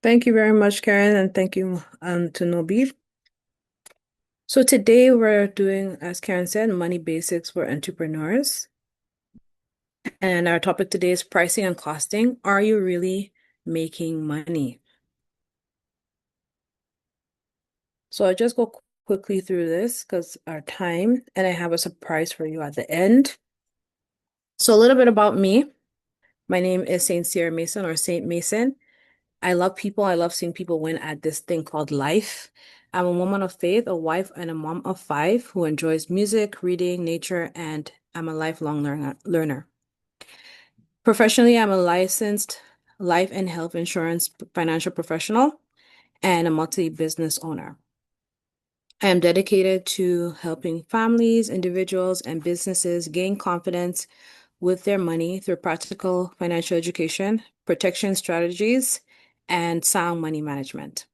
Thank you very much, Karen, and thank you to NOBEEP. So today we're doing, as Karen said, money basics for entrepreneurs. And our topic today is pricing and costing. Are you really making money? So I'll just go quickly through this because our time, and I have a surprise for you at the end. So a little bit about me. My name is Saint Sierra Mason or Saint Mason. I love people. I love seeing people win at this thing called life. I'm a woman of faith, a wife, and a mom of five who enjoys music, reading, nature, and I'm a lifelong learner. Professionally, I'm a licensed life and health insurance financial professional and a multi-business owner. I am dedicated to helping families, individuals, and businesses gain confidence with their money through practical financial education, protection strategies, and sound money management.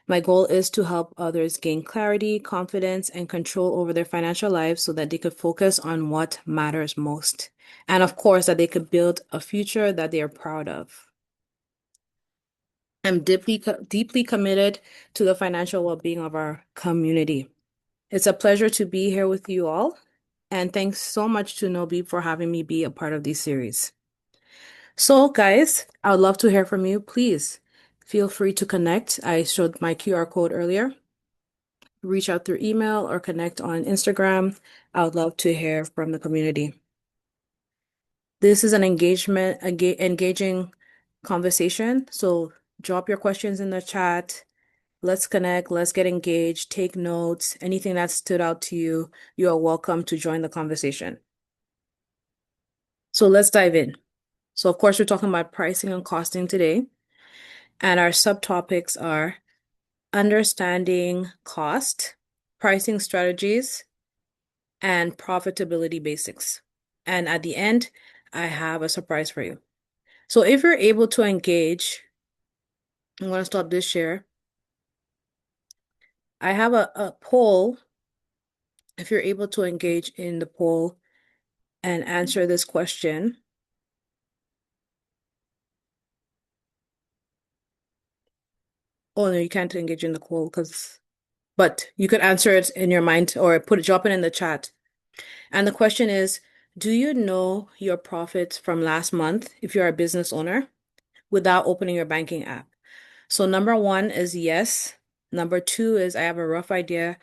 My goal is to help others gain clarity, confidence, and control over their financial lives so that they could focus on what matters most. And of course, that they could build a future that they are proud of. I'm deeply committed to the financial well-being of our community. It's a pleasure to be here with you all. And thanks so much to Nobi for having me be a part of this series. So, guys, I would love to hear from you. Please feel free to connect. I showed my QR code earlier. Reach out through email or connect on Instagram. I would love to hear from the community. This is an engaging conversation. So drop your questions in the chat. Let's connect. Let's get engaged. Take notes. Anything that stood out to you, you are welcome to join the conversation. So let's dive in. So of course, we're talking about pricing and costing today. And our subtopics are understanding cost, pricing strategies, and profitability basics. And at the end, I have a surprise for you. So if you're able to engage, I'm going to stop this share. I have a poll. If you're able to engage in the poll and answer this question. Oh, no, you can't engage in the poll but you could answer it in your mind or drop it in the chat. And the question is, do you know your profits from last month if you're a business owner without opening your banking app? So number one is yes. Number two is I have a rough idea.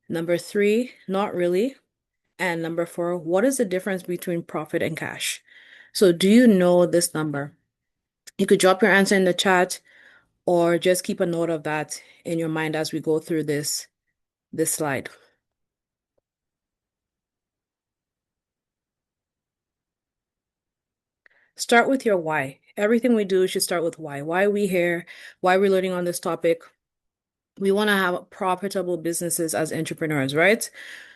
Number three, not really. And number four, what is the difference between profit and cash? So do you know this number? You could drop your answer in the chat or just keep a note of that in your mind as we go through this slide. Start with your why. Everything we do should start with why. Why are we here? Why we're learning on this topic? We want to have profitable businesses as entrepreneurs, right?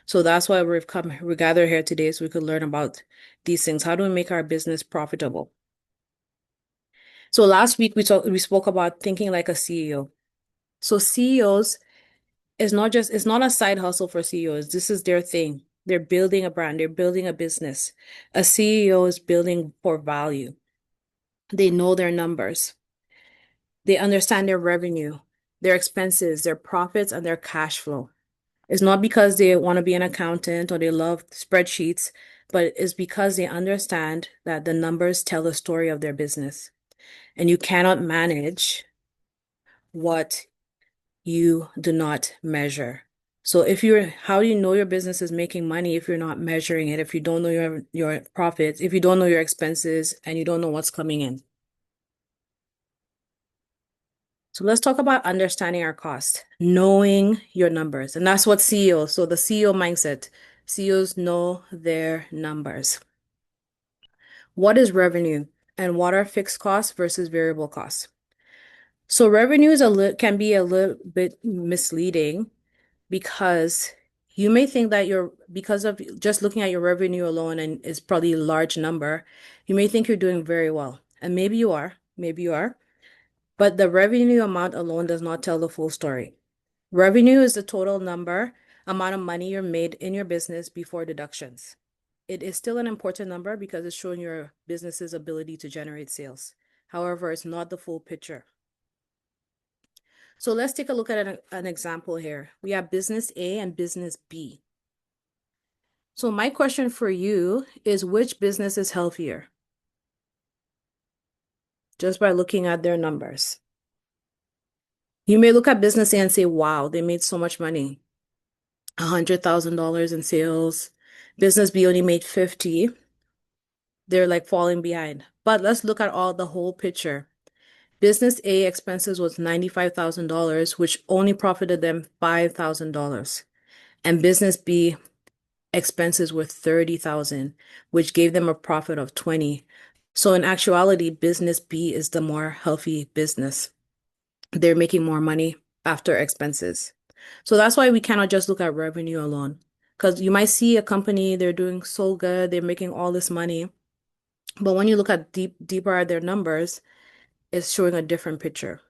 So that's why we gathered here today so we could learn about these things. How do we make our business profitable? So last week we spoke about thinking like a CEO. So CEOs it's not a side hustle for CEOs. This is their thing. They're building a brand, they're building a business. A CEO is building for value. They know their numbers. They understand their revenue, their expenses, their profits, and their cash flow. It's not because they want to be an accountant or they love spreadsheets, but it's because they understand that the numbers tell the story of their business. And you cannot manage what you do not measure. So how do you know your business is making money if you're not measuring it, if you don't know your profits, if you don't know your expenses, and you don't know what's coming in? So let's talk about understanding our cost, knowing your numbers. And that's what CEOs, so the CEO mindset, CEOs know their numbers. What is revenue and what are fixed costs versus variable costs? So revenue can be a little bit misleading because you may think that because of just looking at your revenue alone and it's probably a large number, you may think you're doing very well. And maybe you are, but the revenue amount alone does not tell the full story. Revenue is the total amount of money you're made in your business before deductions. It is still an important number because it's showing your business's ability to generate sales. However, it's not the full picture. So let's take a look at an example here. We have business A and business B. So my question for you is, which business is healthier? Just by looking at their numbers. You may look at business A and say, wow, they made so much money. $100,000 in sales. Business B only made 50. They're like falling behind. But let's look at all the whole picture. Business A expenses was $95,000, which only profited them $5,000. And business B expenses were 30,000, which gave them a profit of 20. So in actuality, business B is the more healthy business. They're making more money after expenses. So that's why we cannot just look at revenue alone. Because you might see a company, they're doing so good, they're making all this money. But when you look at deeper at their numbers, it's showing a different picture.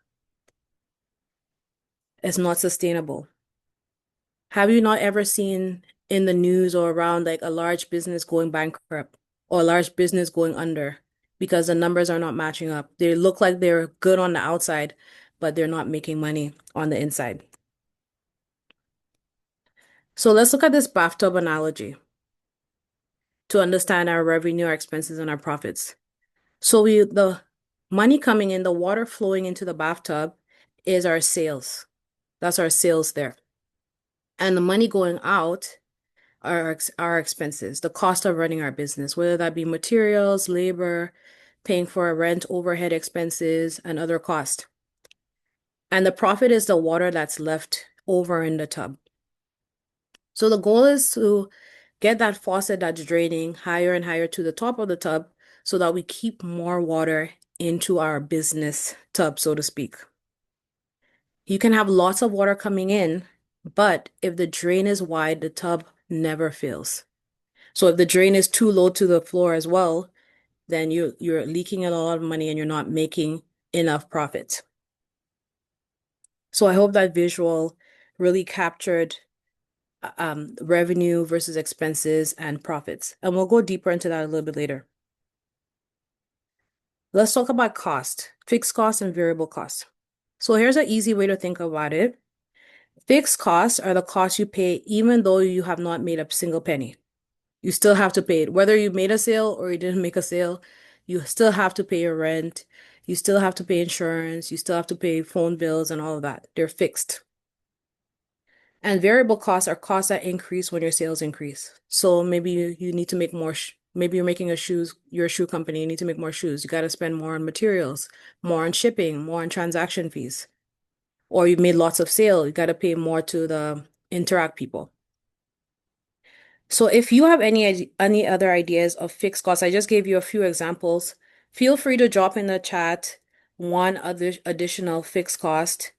It's not sustainable. Have you not ever seen in the news or around like a large business going bankrupt or a large business going under because the numbers are not matching up? They look like they're good on the outside, but they're not making money on the inside. So let's look at this bathtub analogy to understand our revenue, our expenses, and our profits. So the money coming in, the water flowing into the bathtub is our sales. That's our sales there. And the money going out are our expenses, the cost of running our business, whether that be materials, labor, paying for our rent, overhead expenses, and other costs. And the profit is the water that's left over in the tub. So the goal is to get that faucet that's draining higher and higher to the top of the tub so that we keep more water into our business tub, so to speak. You can have lots of water coming in, but if the drain is wide, the tub never fills. So if the drain is too low to the floor as well, then you're leaking a lot of money and you're not making enough profit. So I hope that visual really captured revenue versus expenses and profits. And we'll go deeper into that a little bit later. Let's talk about cost, fixed costs and variable costs. So here's an easy way to think about it. Fixed costs are the costs you pay even though you have not made a single penny. You still have to pay it. Whether you made a sale or you didn't make a sale, you still have to pay your rent. You still have to pay insurance. You still have to pay phone bills and all of that. They're fixed. And variable costs are costs that increase when your sales increase. So maybe you need to make more, maybe you're making you're a shoe company, you need to make more shoes. You got to spend more on materials, more on shipping, more on transaction fees. Or you've made lots of sale, you got to pay more to the interact people. So if you have any other ideas of fixed costs, I just gave you a few examples. Feel free to drop in the chat one other additional fixed cost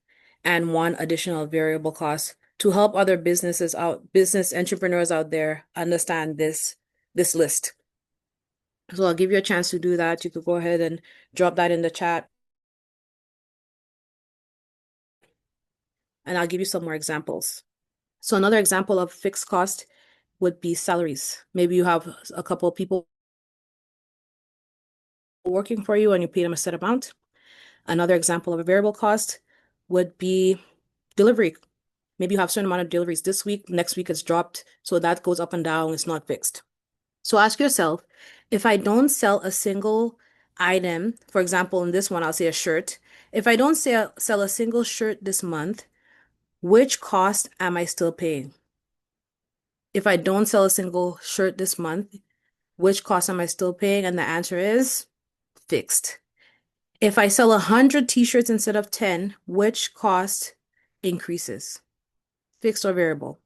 and one additional variable cost to help other business entrepreneurs out there understand this list. So I'll give you a chance to do that. You could go ahead and drop that in the chat. And I'll give you some more examples. So another example of fixed cost would be salaries. Maybe you have a couple of people working for you and you pay them a set amount. Another example of a variable cost would be delivery. Maybe you have a certain amount of deliveries this week, next week it's dropped, so that goes up and down, it's not fixed. So ask yourself, if I don't sell a single item, for example, in this one, I'll say a shirt. If I don't sell a single shirt this month, which cost am I still paying? If I don't sell a single shirt this month, which cost am I still paying? And the answer is fixed. If I sell 100 t-shirts instead of 10, which cost increases? Fixed or variable?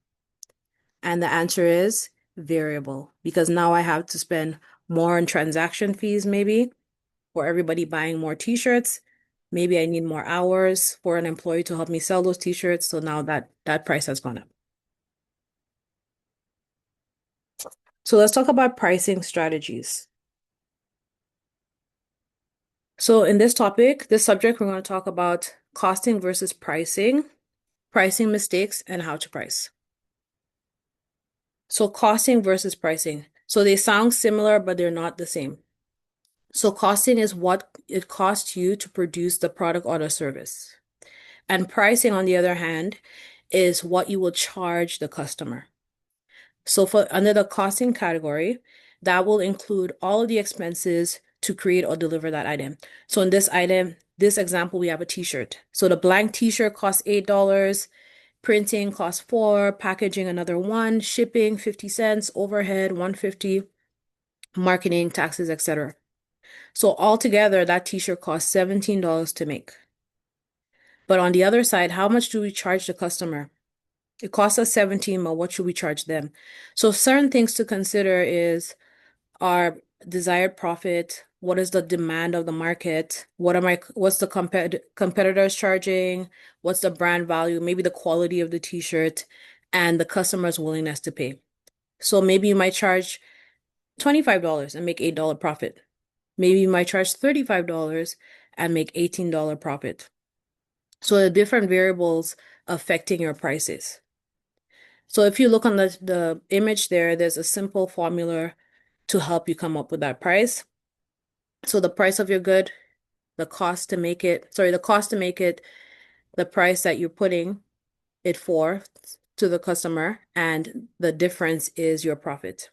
And the answer is variable, because now I have to spend more on transaction fees, maybe, for everybody buying more t-shirts. Maybe I need more hours for an employee to help me sell those t-shirts. So now that price has gone up. So let's talk about pricing strategies. So in this subject, we're going to talk about costing versus pricing mistakes, and how to price. So costing versus pricing. So they sound similar, but they're not the same. So costing is what it costs you to produce the product or the service. And pricing, on the other hand, is what you will charge the customer. So for under the costing category, that will include all of the expenses to create or deliver that item. So in this item, this example, we have a t-shirt. So the blank t-shirt costs $8, printing costs 4, packaging another 1, shipping 50 cents, overhead 150, marketing, taxes, etc. So altogether, that t-shirt costs $17 to make. But on the other side, how much do we charge the customer? It costs us 17, but what should we charge them? So certain things to consider is our desired profit, what is the demand of the market, what's the competitors charging, what's the brand value, maybe the quality of the t-shirt, and the customer's willingness to pay. So maybe you might charge $25 and make $8 profit. Maybe you might charge $35 and make $18 profit. So the different variables affecting your prices. So if you look on the image there, there's a simple formula to help you come up with that price. So the price of your good, the cost to make it, the price that you're putting it for to the customer, and the difference is your profit.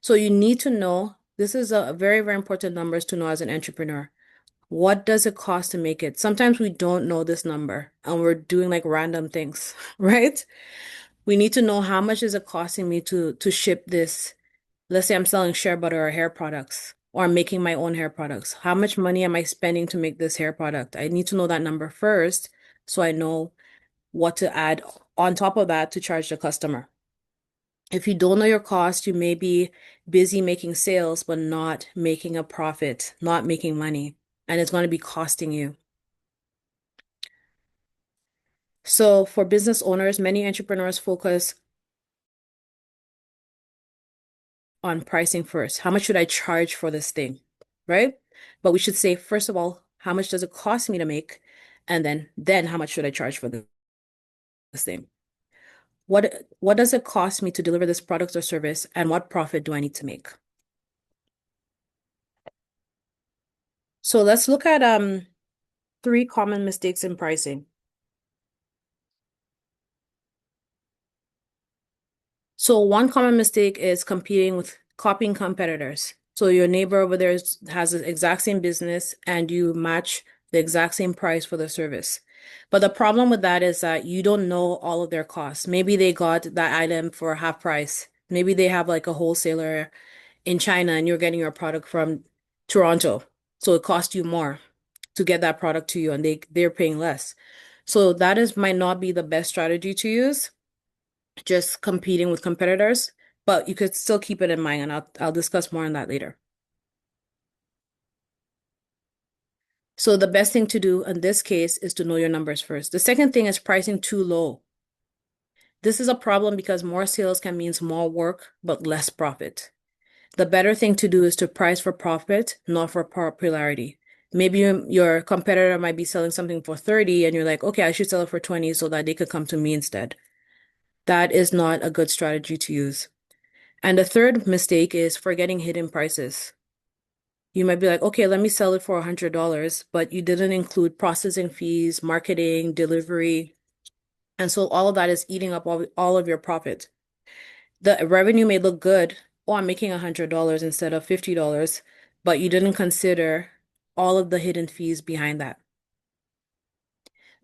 So you need to know, this is a very, very important numbers to know as an entrepreneur. What does it cost to make it? Sometimes we don't know this number and we're doing like random things, right? We need to know how much is it costing me to ship this. Let's say I'm selling shea butter or hair products, or I'm making my own hair products. How much money am I spending to make this hair product? I need to know that number first so I know what to add on top of that to charge the customer. If you don't know your cost, you may be busy making sales, but not making a profit, not making money, and it's going to be costing you. So for business owners, many entrepreneurs focus on pricing first. How much should I charge for this thing, right? But we should say, first of all, how much does it cost me to make? And then how much should I charge for this thing? What does it cost me to deliver this product or service, and what profit do I need to make? So let's look at 3 common mistakes in pricing. So one common mistake is competing with copying competitors. So your neighbor over there has the exact same business and you match the exact same price for the service. But the problem with that is that you don't know all of their costs. Maybe they got that item for half price. Maybe they have like a wholesaler in China and you're getting your product from Toronto. So it costs you more to get that product to you and they're paying less. So that is might not be the best strategy to use, just competing with competitors, but you could still keep it in mind, and I'll discuss more on that later. So the best thing to do in this case is to know your numbers first. The second thing is pricing too low. This is a problem because more sales can mean more work, but less profit. The better thing to do is to price for profit, not for popularity. Maybe your competitor might be selling something for 30 and you're like, okay, I should sell it for 20 so that they could come to me instead. That is not a good strategy to use. And the third mistake is forgetting hidden prices. You might be like, okay, let me sell it for $100, but you didn't include processing fees, marketing, delivery. And so all of that is eating up all of your profit. The revenue may look good. Oh, I'm making $100 instead of $50, but you didn't consider all of the hidden fees behind that.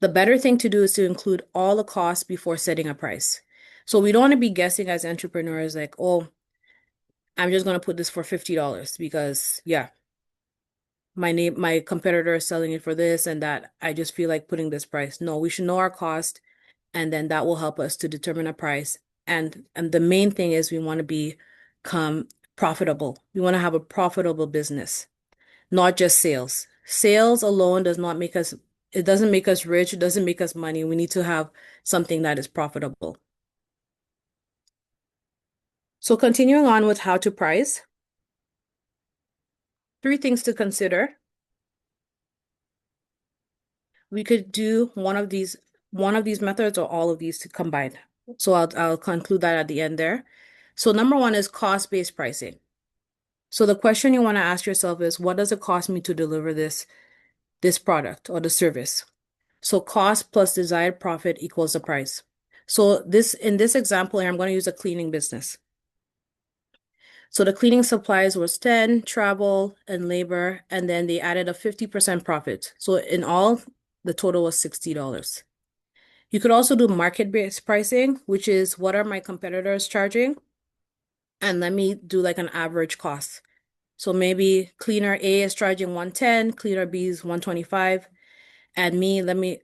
The better thing to do is to include all the costs before setting a price. So we don't want to be guessing as entrepreneurs like, oh, I'm just going to put this for $50 because yeah, my competitor is selling it for this and that. I just feel like putting this price. No, we should know our cost, and then that will help us to determine a price. And the main thing is we want to become profitable. We want to have a profitable business, not just sales. Sales alone does not make us, it doesn't make us rich, it doesn't make us money. We need to have something that is profitable. So continuing on with how to price, 3 things to consider. We could do one of these methods or all of these to combine. So I'll conclude that at the end there. So number 1 is cost-based pricing. So the question you want to ask yourself is, what does it cost me to deliver this product or the service? So cost plus desired profit equals the price. So in this example here, I'm going to use a cleaning business. So the cleaning supplies was 10, travel and labor, and then they added a 50% profit. So in all, the total was $60. You could also do market-based pricing, which is what are my competitors charging? And let me do like an average cost. So maybe cleaner A is charging 110, cleaner B is 125, and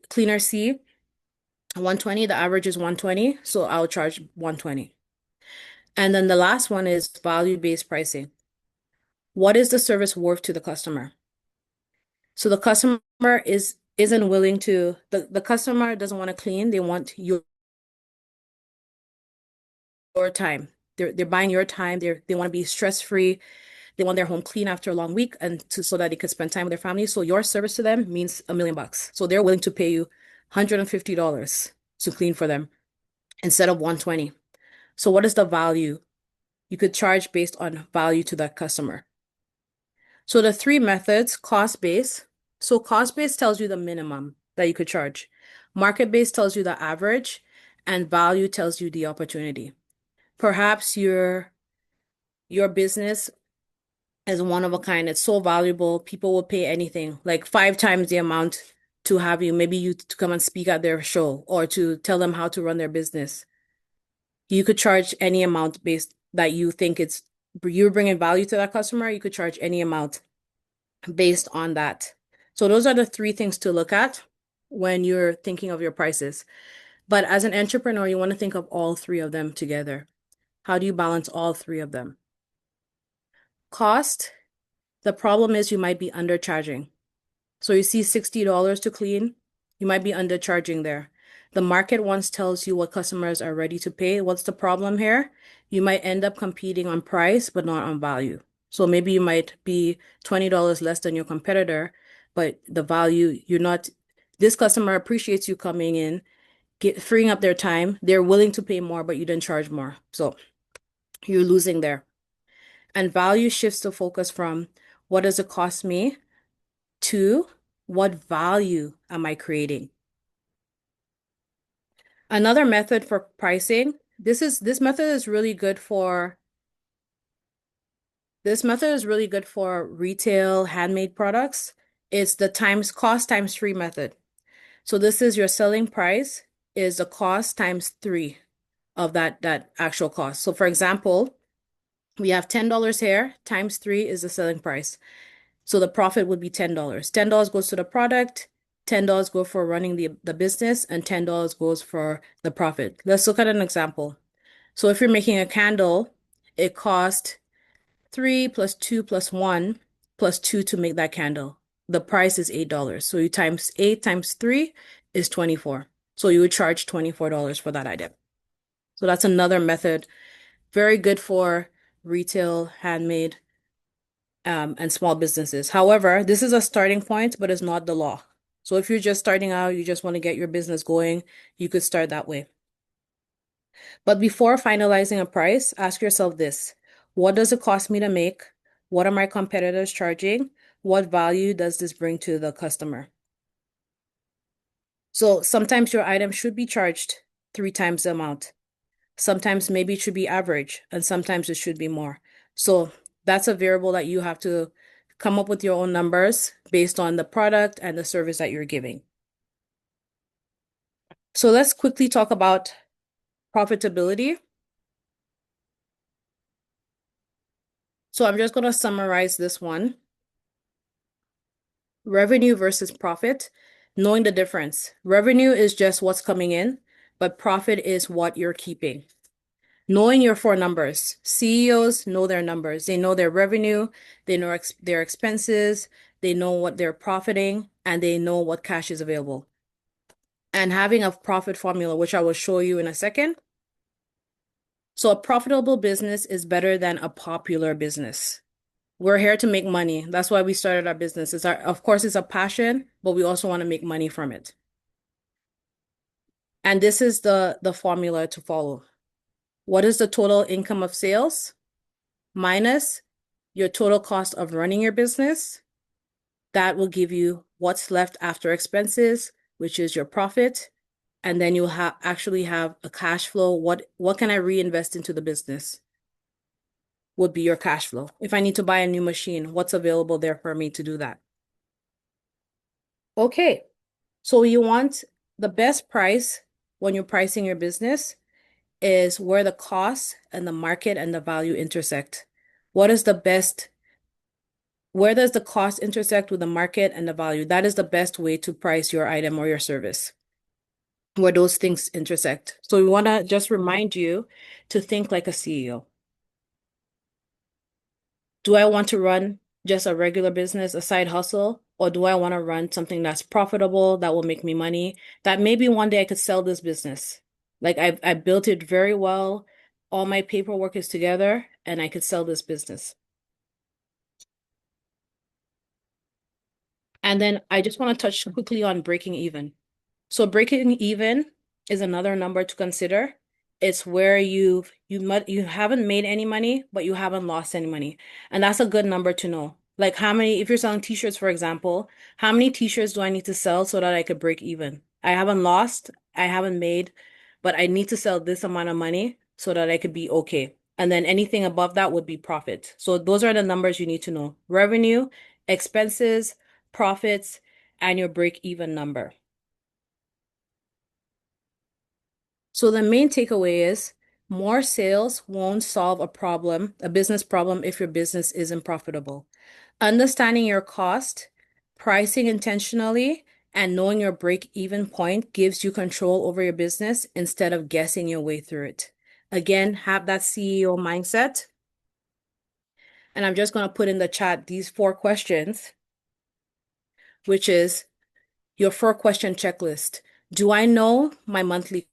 cleaner C 120, the average is 120, so I'll charge 120. And then the last one is value-based pricing. What is the service worth to the customer? So the customer isn't willing to the customer doesn't want to clean, they want your time. They're buying your time. They want to be stress-free. They want their home clean after a long week so that they could spend time with their family. So your service to them means $1 million. So they're willing to pay you $150 to clean for them instead of 120. So what is the value? You could charge based on value to that customer. So the three methods, cost-based. So cost-based tells you the minimum that you could charge. Market-based tells you the average, and value tells you the opportunity. Perhaps your business is one of a kind. It's so valuable. People will pay anything, like 5 times the amount to have you, maybe you to come and speak at their show or to tell them how to run their business. You could charge any amount based that you think you're bringing value to that customer. You could charge any amount based on that. So those are the three things to look at when you're thinking of your prices. But as an entrepreneur, you want to think of all three of them together. How do you balance all three of them? Cost, the problem is you might be undercharging. So you see $60 to clean, you might be undercharging there. The market once tells you what customers are ready to pay. What's the problem here? You might end up competing on price, but not on value. So maybe you might be $20 less than your competitor, but the value, this customer appreciates you coming in, freeing up their time. They're willing to pay more, but you didn't charge more. So you're losing there. And value shifts the focus from what does it cost me to what value am I creating? Another method for pricing, this method is really good for retail handmade products. It's the cost times 3 method. So this is your selling price is the cost times 3 of that actual cost. So for example, we have $10 here times 3 is the selling price. So the profit would be $10. $10 goes to the product, $10 go for running the business, and $10 goes for the profit. Let's look at an example. So if you're making a candle, it costs 3 plus 2 plus 1 plus 2 to make that candle. The price is $8. So you times 8 times 3 is 24. So you would charge $24 for that item. So that's another method. Very good for retail, handmade, and small businesses. However, this is a starting point, but it's not the law. So if you're just starting out, you just want to get your business going, you could start that way. But before finalizing a price, ask yourself this: what does it cost me to make? What are my competitors charging? What value does this bring to the customer? So sometimes your item should be charged 3 times the amount. Sometimes maybe it should be average, and sometimes it should be more. So that's a variable that you have to come up with your own numbers based on the product and the service that you're giving. So let's quickly talk about profitability. So I'm just going to summarize this one. Revenue versus profit, knowing the difference. Revenue is just what's coming in, but profit is what you're keeping. Knowing your 4 numbers. CEOs know their numbers. They know their revenue, they know their expenses, they know what they're profiting, and they know what cash is available. And having a profit formula, which I will show you in a second. So a profitable business is better than a popular business. We're here to make money. That's why we started our business. Of course, it's a passion, but we also want to make money from it. And this is the formula to follow. What is the total income of sales minus your total cost of running your business? That will give you what's left after expenses, which is your profit, and then you'll actually have a cash flow. What can I reinvest into the business? Would be your cash flow. If I need to buy a new machine, what's available there for me to do that? Okay, so you want the best price when you're pricing your business is where the cost and the market and the value intersect. What is the best? Where does the cost intersect with the market and the value? That is the best way to price your item or your service, where those things intersect. So we want to just remind you to think like a CEO. Do I want to run just a regular business, a side hustle, or do I want to run something that's profitable, that will make me money, that maybe one day I could sell this business? Like I built it very well, all my paperwork is together, and I could sell this business. And then I just want to touch quickly on breaking even. So breaking even is another number to consider. It's where you haven't made any money, but you haven't lost any money. And that's a good number to know. Like how many, if you're selling t-shirts, for example, how many t-shirts do I need to sell so that I could break even? I haven't lost, I haven't made, but I need to sell this amount of money so that I could be okay. And then anything above that would be profit. So those are the numbers you need to know. Revenue, expenses, profits, and your break even number. So the main takeaway is more sales won't solve a business problem if your business isn't profitable. Understanding your cost, pricing intentionally, and knowing your break-even point gives you control over your business instead of guessing your way through it. Again, have that CEO mindset. And I'm just going to put in the chat these 4 questions, which is your 4-question checklist. Do I know my monthly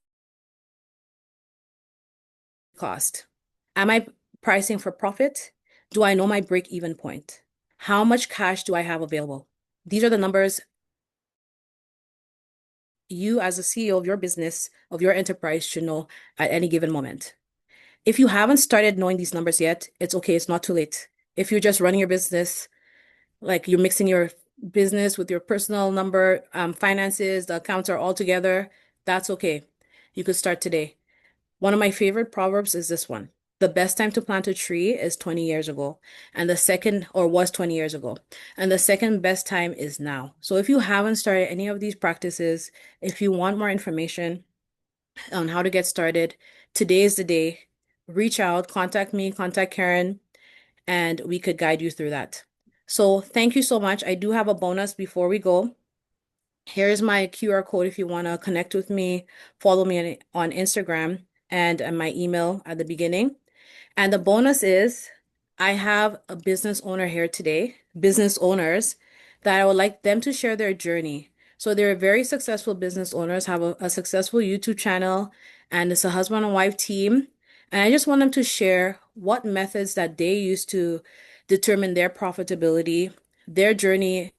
cost? Am I pricing for profit? Do I know my break-even point? How much cash do I have available? These are the numbers you, as a CEO of your business, of your enterprise, should know at any given moment. If you haven't started knowing these numbers yet, it's okay, it's not too late. If you're just running your business, like you're mixing your business with your personal number, finances, the accounts are all together, that's okay. You could start today. One of my favorite proverbs is this one. The best time to plant a tree is 20 years ago, and the second, or was 20 years ago, and the second best time is now. So if you haven't started any of these practices, if you want more information on how to get started, today is the day. Reach out, contact me, contact Karen, and we could guide you through that. So thank you so much. I do have a bonus before we go. Here's my QR code if you want to connect with me, follow me on Instagram and my email at the beginning. And the bonus is I have a business owner here today, business owners, that I would like them to share their journey. So they're very successful business owners, have a successful YouTube channel, and it's a husband and wife team. And I just want them to share what methods that they use to determine their profitability, their journey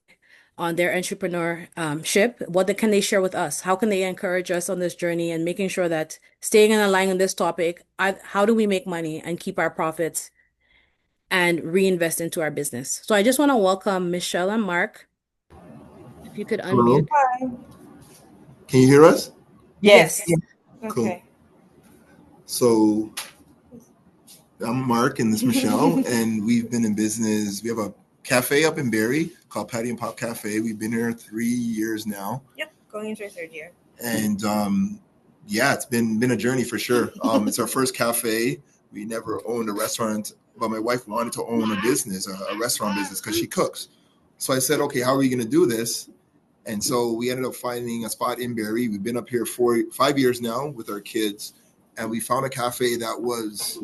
on their entrepreneurship. Can they share with us? How can they encourage us on this journey and making sure that staying in line on this topic, how do we make money and keep our profits and reinvest into our business? So I just want to welcome Michelle and Mark. If you could Hello. unmute. Hi. Can you hear us? Yes. Yes. Cool. Okay. So I'm Mark and this is Michelle, and we've been in business. We have a cafe up in Barrie called Patty and Pop Cafe. We've been here 3 years now. Yep. Going into our 3rd year. And yeah, it's been a journey for sure. It's our first cafe. We never owned a restaurant, but my wife wanted to own a business, a restaurant business, because she cooks. So I said, okay, how are we going to do this? And so we ended up finding a spot in Barrie. We've been up here 5 years now with our kids, and we found a cafe that was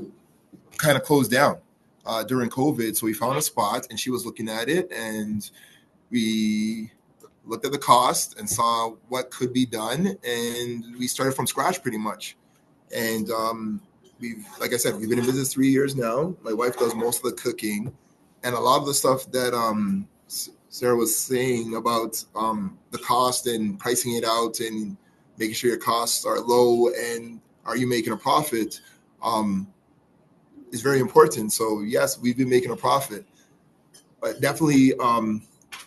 kind of closed down during COVID. So we found a spot, and she was looking at it, and we looked at the cost and saw what could be done, and we started from scratch pretty much. And like I said, we've been in business 3 years now. My wife does most of the cooking, and a lot of the stuff that Sarah was saying about the cost and pricing it out and making sure your costs are low and are you making a profit is very important. So yes, we've been making a profit, but definitely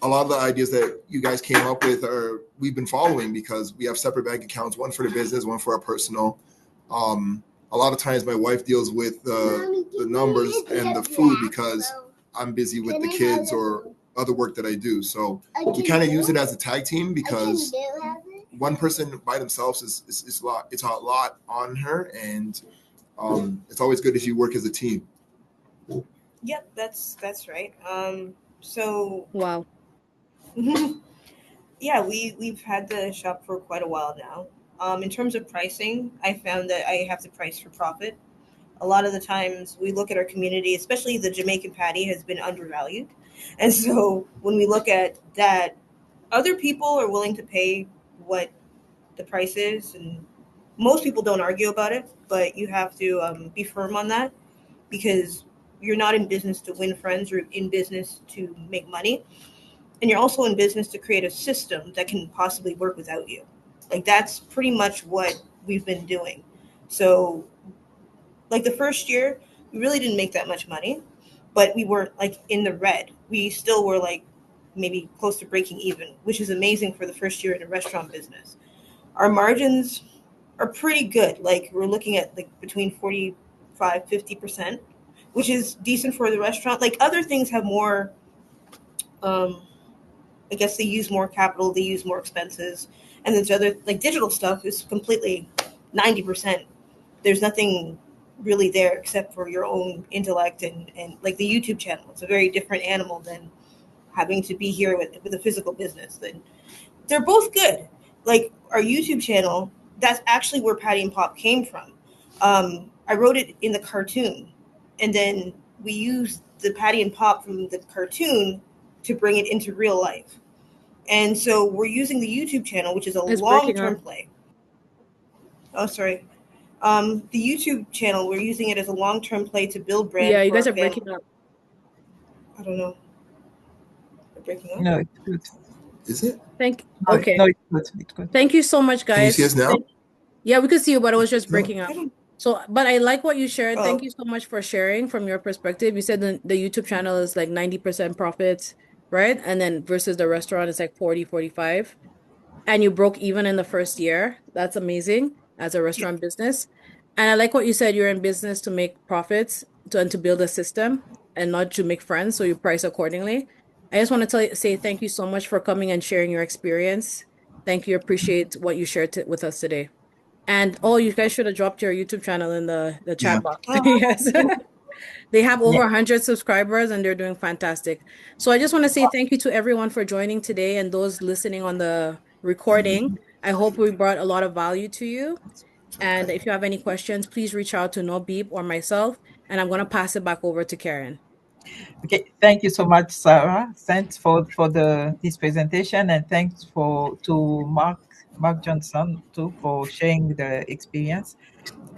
a lot of the ideas that you guys came up with are we've been following because we have separate bank accounts, one for the business, one for our personal. A lot of times my wife deals with the numbers and the food because I'm busy with the kids or other work that I do. So we kind of use it as a tag team because one person by themselves is a lot. It's a lot on her, and it's always good if you work as a team. Yep, that's right. So Wow. yeah, we've had the shop for quite a while now. In terms of pricing, I found that I have to price for profit. A lot of the times we look at our community, especially the Jamaican patty has been undervalued. And so when we look at that, other people are willing to pay what the price is, and most people don't argue about it, but you have to be firm on that because you're not in business to win friends, you're in business to make money. And you're also in business to create a system that can possibly work without you. Like that's pretty much what we've been doing. So like the first year, we really didn't make that much money, but we weren't like in the red. We still were like maybe close to breaking even, which is amazing for the first year in a restaurant business. Our margins are pretty good. Like we're looking at like between 45-50%, which is decent for the restaurant. Like other things have more um I guess they use more capital, they use more expenses. And then the other like digital stuff is completely 90%. There's nothing really there except for your own intellect and like the YouTube channel. It's a very different animal than having to be here with a physical business. And they're both good. Like our YouTube channel, that's actually where Patty and Pop came from. I wrote it in the cartoon, and then we used the Patty and Pop from the cartoon to bring it into real life. And so we're using the YouTube channel, which is a It's long breaking term up. play. Oh, sorry. The YouTube channel, we're using it as a long term play to build Yeah, brand you for guys our are family. breaking up. I don't know. We're breaking up. No, it's good. Is it? Okay. No, it's good. It's good. Thank you so much, Can you see guys. us now? Yeah, we could see you, but it was just No. breaking I up. don't. So, but I like what you shared. Thank Oh, you so much for sharing from your perspective. You said the YouTube channel is like 90% profits, right? And then versus the restaurant is like 40-45. And you broke even in the first year. That's amazing as a yeah. restaurant business. And I like what you said, you're in business to make profits and to build a system and not to make friends, so you price accordingly. I just want to say thank you so much for coming and sharing your experience. Thank you. Appreciate what you shared with us today. And oh, you guys should have dropped your YouTube channel in the Yeah. chat box. Oh, Yes. They have over Yeah. 100 subscribers and they're doing fantastic. So I just want to say thank you to everyone for joining today and those listening on the recording. I hope we brought a lot of value to you. And if you have any questions, please reach out to NOBEEP or myself. And I'm going to pass it back over to Karen. Okay. Thank you so much, Sarah. Thanks for this presentation, and thanks to Mark Johnson too for sharing the experience.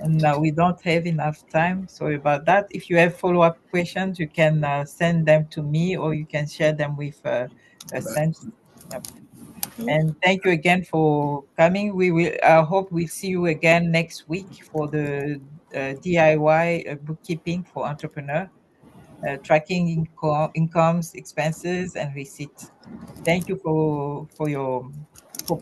And we don't have enough time. Sorry about that. If you have follow-up questions, you can send them to me or you can share them with Sandy. Yep. And thank you again for coming. We will. I hope we'll see you again next week for the DIY bookkeeping for entrepreneur, tracking incomes, expenses, and receipts. Thank you for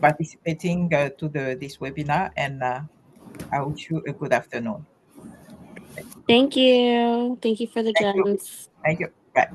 participating to this webinar, and I wish you a good afternoon. Thank you. Thank you for the Thank you. gems. Thank you. Bye.